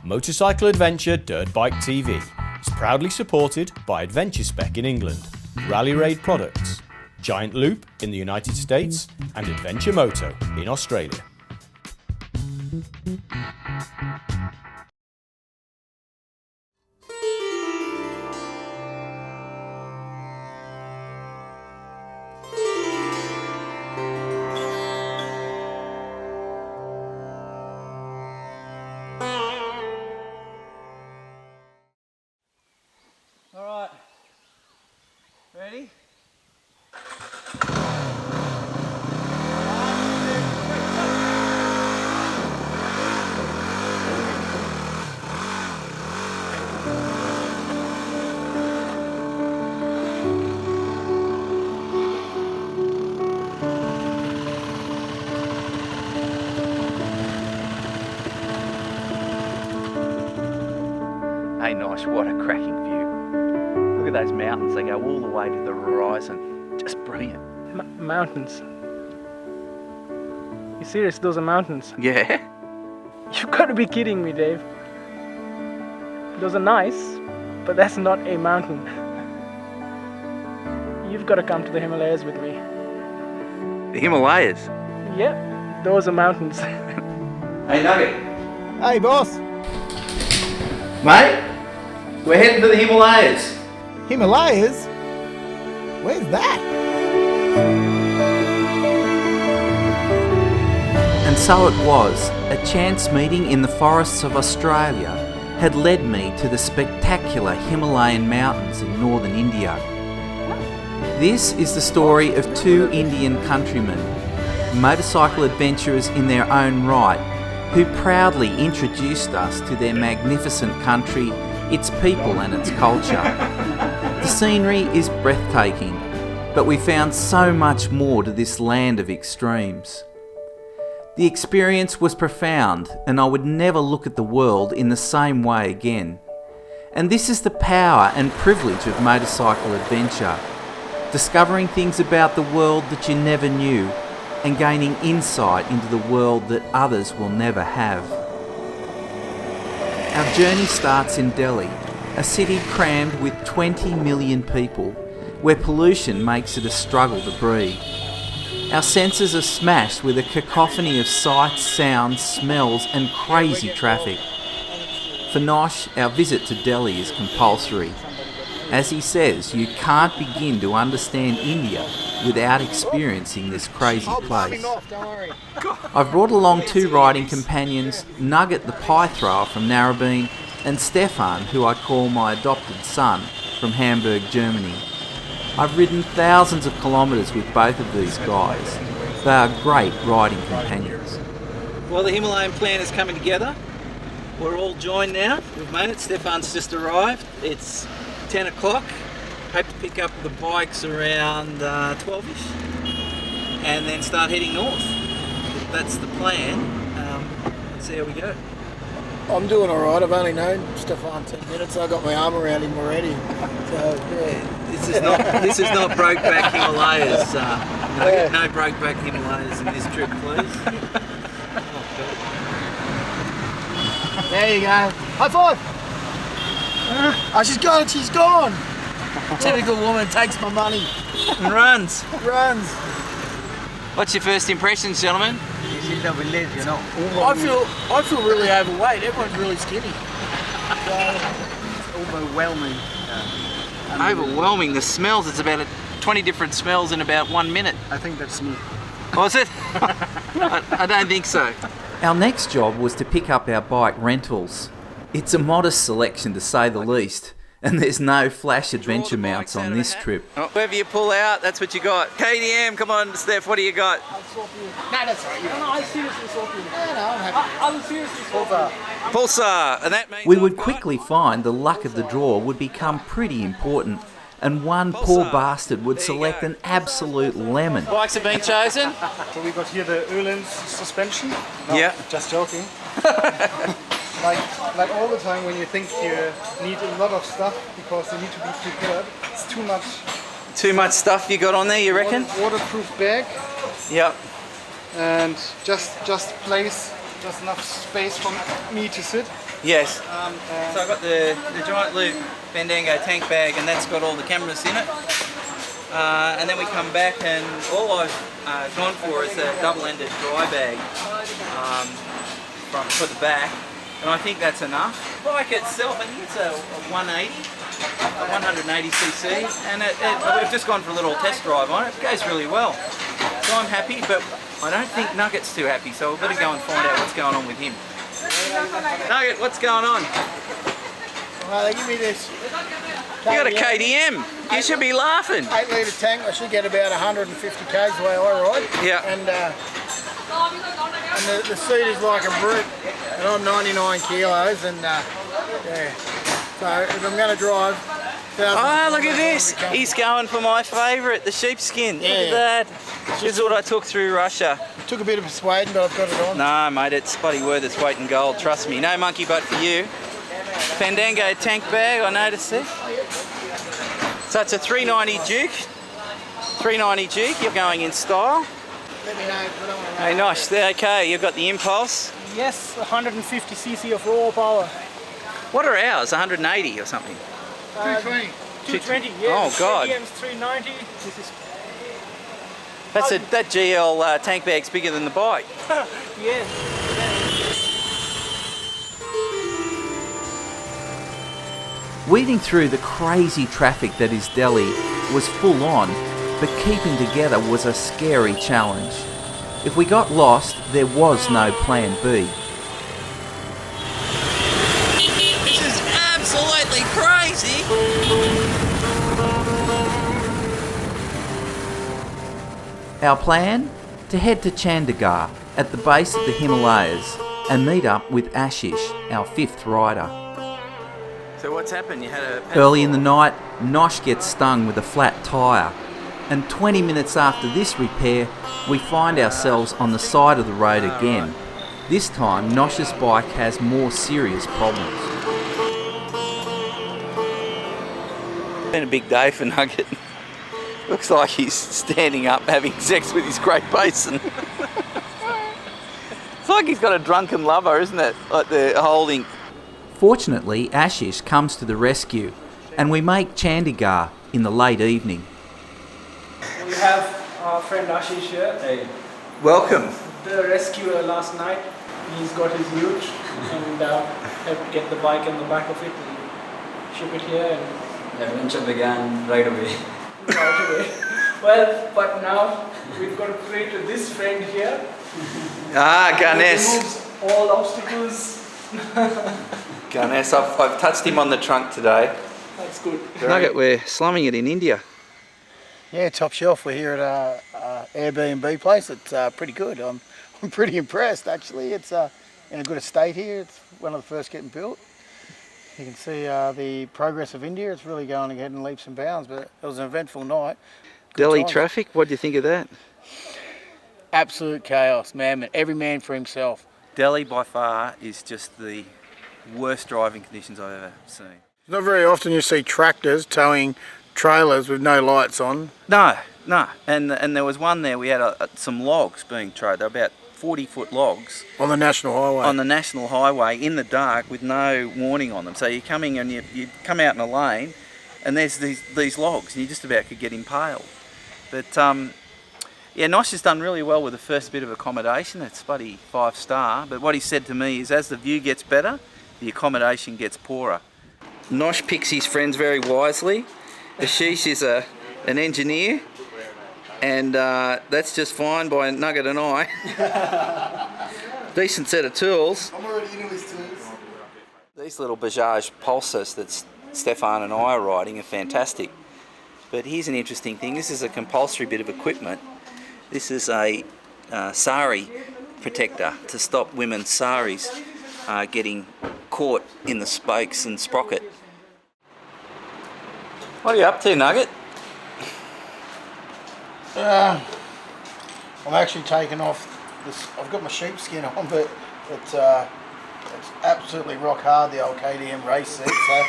Motorcycle adventure Dirtbike TV is proudly supported by Adventure Spec in England, Rally Raid Products, Giant Loop in the United States and Adventure Moto in Australia. All right, ready? Hey, nice, what a cracking view. Look at those mountains, they go all the way to the horizon. Just brilliant. Mountains? You serious? Those are mountains? Yeah? You've got to be kidding me, Dave. Those are nice, but that's not a mountain. You've got to come to the Himalayas with me. The Himalayas? Yeah, those are mountains. Hey, Nugget. Hey, boss. Mate, we're heading for the Himalayas. Himalayas? Where's that? And so it was, a chance meeting in the forests of Australia had led me to the spectacular Himalayan mountains in northern India. This is the story of two Indian countrymen, motorcycle adventurers in their own right, who proudly introduced us to their magnificent country, its people and its culture. The scenery is breathtaking, but we found so much more to this land of extremes. The experience was profound, and I would never look at the world in the same way again. And this is the power and privilege of motorcycle adventure, discovering things about the world that you never knew, and gaining insight into the world that others will never have. Our journey starts in Delhi, a city crammed with 20 million people, where pollution makes it a struggle to breathe. Our senses are smashed with a cacophony of sights, sounds, smells and crazy traffic. For Nosh, our visit to Delhi is compulsory. As he says, you can't begin to understand India without experiencing this crazy place. I've brought along two riding companions, Nugget the pie thrower from Narrabeen and Stefan, who I call my adopted son, from Hamburg, Germany. I've ridden thousands of kilometres with both of these guys. They are great riding companions. Well, the Himalayan plan is coming together. We're all joined now. We've made it. Stefan's just arrived. It's 10 o'clock. Hope to pick up the bikes around 12ish and then start heading north. That's the plan. Let's see how we go. I'm doing alright. I've only known Stefan 10 minutes. I got my arm around him already. So, yeah. This is not Brokeback Himalayas. No Brokeback Himalayas in this trip, please. There you go. High five! Oh, she's gone. She's gone. Typical woman takes my money. And runs. Runs. What's your first impressions, gentlemen? This is the village, you know. I feel really overweight. Everyone's really skinny. It's overwhelming. Overwhelming. The smells. It's about 20 different smells in about 1 minute. I think that's me. Was it? I don't think so. Our next job was to pick up our bike rentals. It's a modest selection to say the least, and there's no flash adventure mounts on this trip. Oh, wherever you pull out, that's what you got. KDM, come on, Steph, what do you got? I'll swap you. No, that's all right. No, I seriously swap you. No, I'm happy. I'll seriously swap you. Pulsar, and that means We would quickly find the luck of the draw would become pretty important, and one poor bastard would select an absolute lemon. Bikes have been chosen. So we got here the Öhlins suspension. No, Yeah. Just joking. like all the time when you think you need a lot of stuff because you need to be prepared, it's too much. Too much stuff you got on there, you reckon? Waterproof bag Yep. and just place just enough space for me to sit. Yes. So I've got the Giant Loop Fandango tank bag, and that's got all the cameras in it. And then we come back, and all I've gone for is a double-ended dry bag for the back, and I think that's enough. The bike itself, I think it's a 180cc, and we've just gone for a little test drive on it. It goes really well, so I'm happy, but I don't think Nugget's too happy, so we better go and find out what's going on with him. Nugget, what's going on? Well, they give me this. You got a KTM. You should be laughing. 8 litre tank. I should get about 150 k's the way I ride. Yeah. And the seat is like a brick, and I'm 99 kilos, and yeah. So if I'm going to drive. Oh, look at this. He's going for my favourite, the sheepskin. Yeah. Look at that. This is what I took through Russia. Took a bit of persuading, but I've got it on. No, mate, it's bloody worth its weight in gold. Trust me. No monkey butt for you. Fandango tank bag, I noticed it. So it's a 390 Duke. 390 Duke, you're going in style. Let me know if I don't want to Hey, nice. Okay, you've got the Impulse. Yes, 150cc of raw power. What are ours? 180 or something? 220. 220, yeah. Oh, God. KTM's 390. This is That GL tank bag's bigger than the bike. yes. Weaving through the crazy traffic that is Delhi was full on, but keeping together was a scary challenge. If we got lost, there was no plan B. This is absolutely crazy. Our plan? To head to Chandigarh, at the base of the Himalayas, and meet up with Ashish, our 5th rider. So what's happened? You had a... Early in the night, Nosh gets stung with a flat tyre, and 20 minutes after this repair, we find ourselves on the side of the road again. This time, Nosh's bike has more serious problems. Been a big day for Nugget. Looks like he's standing up having sex with his Great Basin. It's like he's got a drunken lover, isn't it? Like they're holding. Fortunately, Ashish comes to the rescue, and we make Chandigarh in the late evening. We have our friend Ashish here. Hey. Welcome. The rescuer last night. He's got his ute and helped get the bike in the back of it and ship it here. And The adventure began right away. right away. Well, but now we've got to pray to this friend here. Ah, He Ganesh. removes all obstacles. Ganesh, I've touched him on the trunk today. That's good. Nugget, we're slumming it in India. Yeah, top shelf. We're here at a Airbnb place. It's pretty good. I'm pretty impressed actually. It's in a good estate here. It's one of the first getting built. You can see the progress of India. It's really going ahead in leaps and bounds. But it was an eventful night. Good Delhi times. traffic, what do you think of that? Absolute chaos, man. Every man for himself. Delhi by far is just the worst driving conditions I've ever seen. Not very often you see tractors towing trailers with no lights on. No. And there was one there, we had some logs being towed. They're about 40-foot logs On the national highway. on the national highway in the dark with no warning on them. So you're coming and you come out in a lane and there's these logs and you just about could get impaled. But yeah, Nosh has done really well with the first bit of accommodation. It's bloody 5-star. But what he said to me is as the view gets better, the accommodation gets poorer. Nosh picks his friends very wisely. Ashish is an engineer, and that's just fine by Nugget and I. Decent set of tools. I'm already into his tools. These little Bajaj Pulsars that Stefan and I are riding are fantastic. But here's an interesting thing. This is a compulsory bit of equipment. This is a sari protector to stop women's saris getting caught in the spokes and sprocket. What are you up to, Nugget? I'm actually taking off this. I've got my sheepskin on, but it's absolutely rock hard, the old KTM race seat. So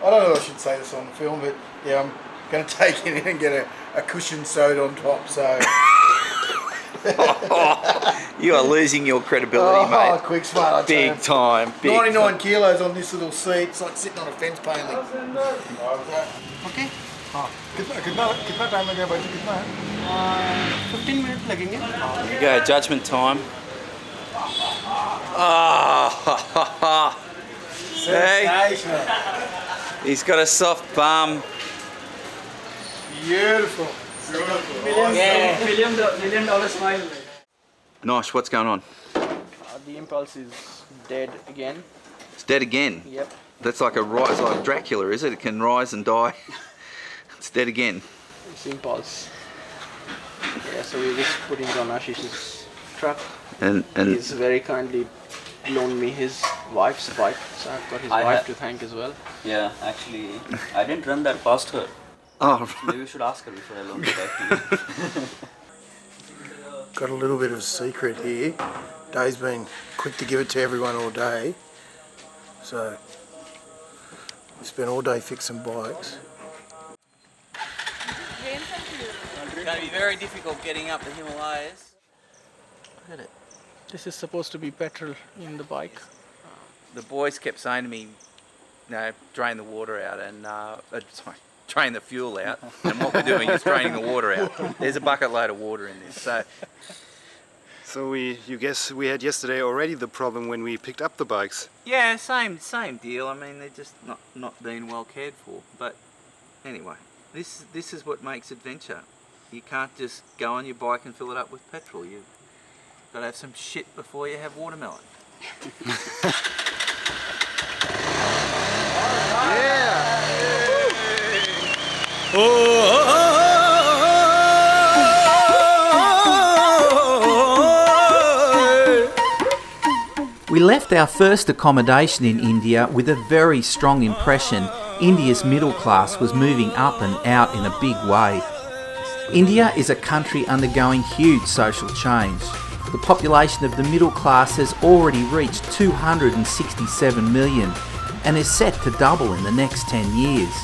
I don't know if I should say this on film, but yeah, I'm going to take it in and get a cushion sewed on top. So You are losing your credibility, mate. quick smart, I tell you. Big time. Big 99 kilos on this little seat. It's like sitting on a fence paneling. Okay. कितना time लगेगा भाई जी कितना है 15 minute लगेंगे Here you go, judgment time. Ah, hey, he's got a soft bum. Beautiful. Million dollar smile. Nosh, what's going on? The impulse is dead again. It's dead again. Yep. That's like a rise, like Dracula, is it? It can rise and die. It's dead again. It's impulse. Yeah, so we just put it on Ashish's truck. And He's very kindly loaned me his wife's bike, so I've got his wife to thank as well. Yeah, actually, I didn't run that past her. oh, Maybe we should ask her before I loan the bike to you. Got a little bit of a secret here. Dave's been quick to give it to everyone all day. So, we spent all day fixing bikes. It's going to be very difficult getting up the Himalayas. Look at it. This is supposed to be petrol in the bike. the boys kept saying to me, drain the water out and drain the fuel out. And what we're doing is draining the water out. There's a bucket load of water in this. So you guess we had yesterday already the problem when we picked up the bikes. Yeah, same deal. I mean, they're just not being well cared for. But anyway, this is what makes adventure. You can't just go on your bike and fill it up with petrol. You've got to have some shit before you have watermelon. We left our first accommodation in India with a very strong impression India's middle class was moving up and out in a big way. India is a country undergoing huge social change. The population of the middle class has already reached 267 million and is set to double in the next 10 years.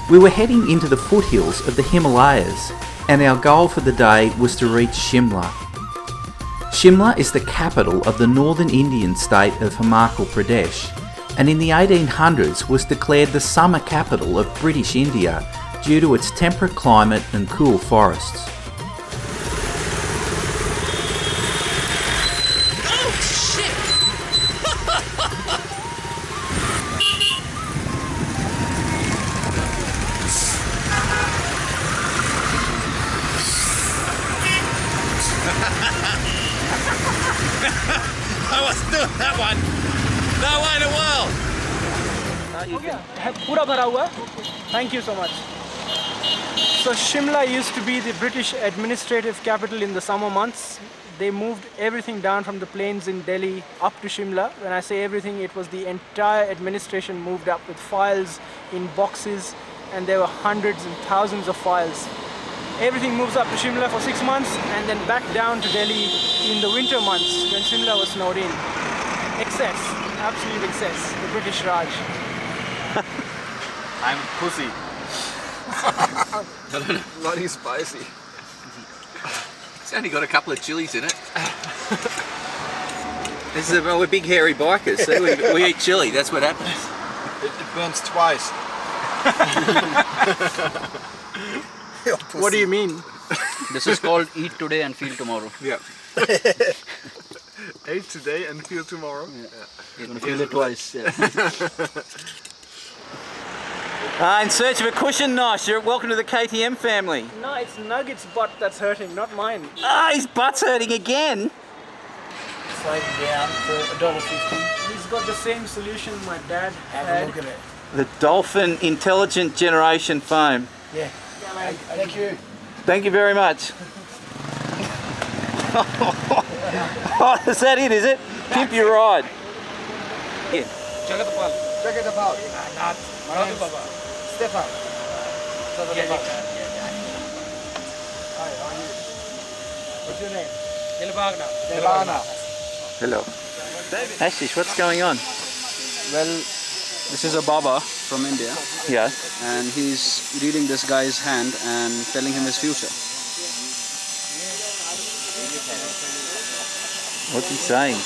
We were heading into the foothills of the Himalayas and our goal for the day was to reach Shimla. Shimla is the capital of the northern Indian state of Himachal Pradesh and in the 1800s was declared the summer capital of British India due to its temperate climate and cool forests. I wasn't doing that one. No way in the world. पूरा भरा हुआ. Thank you so much. So Shimla used to be the British administrative capital in the summer months. They moved everything down from the plains in Delhi up to Shimla. When I say everything, it was the entire administration moved up with files in boxes, and there were hundreds and thousands of files. Everything moves up to Shimla for 6 months and then back down to Delhi in the winter months when Shimla was snowed in. Excess, absolute excess, the British Raj. I'm pussy. Bloody spicy. It's only got a couple of chilies in it. We're big hairy bikers, so we eat chili, that's what happens. It burns twice. What do you mean? This is called eat today and feel tomorrow. Yeah. Ate today and feel tomorrow. Yeah. You're going to feel it twice. Yeah. In search of a cushion, nice. You're welcome to the KTM family. No, it's Nugget's butt that's hurting, not mine. His butt's hurting again. Slide down for $1.50. He's got the same solution my dad had. Have a look at it. The Dolphin Intelligent Generation foam. Yeah. Thank you. Thank you very much. Oh, is that it, is it? Pimp your ride. Yeah. Check it out. My name's Stefan. Hi, how are you? What's your name? Delbagna. Hello. Ashish, what's going on? Well, this is a Baba from India, Yeah. and he's reading this guy's hand and telling him his future. What's he saying?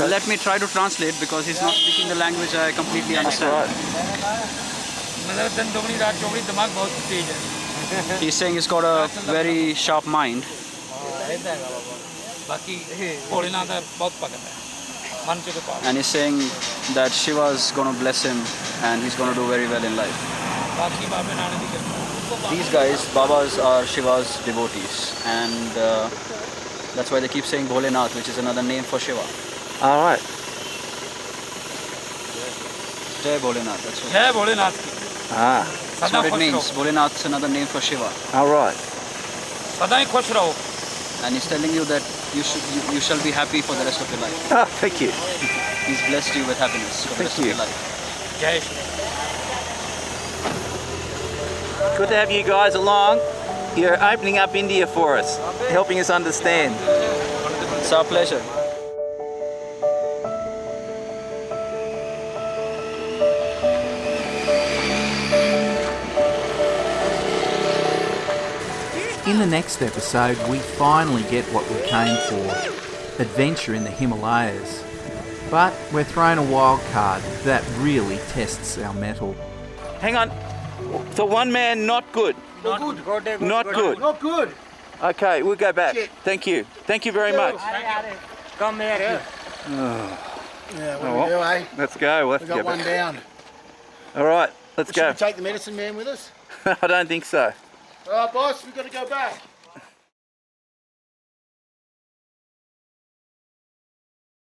Let me try to translate because he's not speaking the language I completely understand. He's saying he's got a very sharp mind. And he's saying that Shiva's going to bless him and he's going to do very well in life. These guys, Babas, are Shiva's devotees, and that's why they keep saying Bholenath, which is another name for Shiva. All right. Jai Bholenath, that's what, Jai Bholenath. that's what it means. Bholenath is another name for Shiva. All right. And he's telling you that you shall be happy for the rest of your life. Oh, thank you. He's blessed you with happiness for the rest of your life. Jai. Good to have you guys along. You're opening up India for us, helping us understand. It's our pleasure. In the next episode, we finally get what we came for, adventure in the Himalayas. But we're thrown a wild card that really tests our mettle. Hang on. So one man, not good. Not good. Not good. Not good. Okay, we'll go back. Shit. Thank you. Thank you very much. Come here. Yeah, what do we do, eh? Let's go. Let's We go got one back. down. All right, let's Should go. we take the medicine man with us? I don't think so. All right, boss, we've got to go back.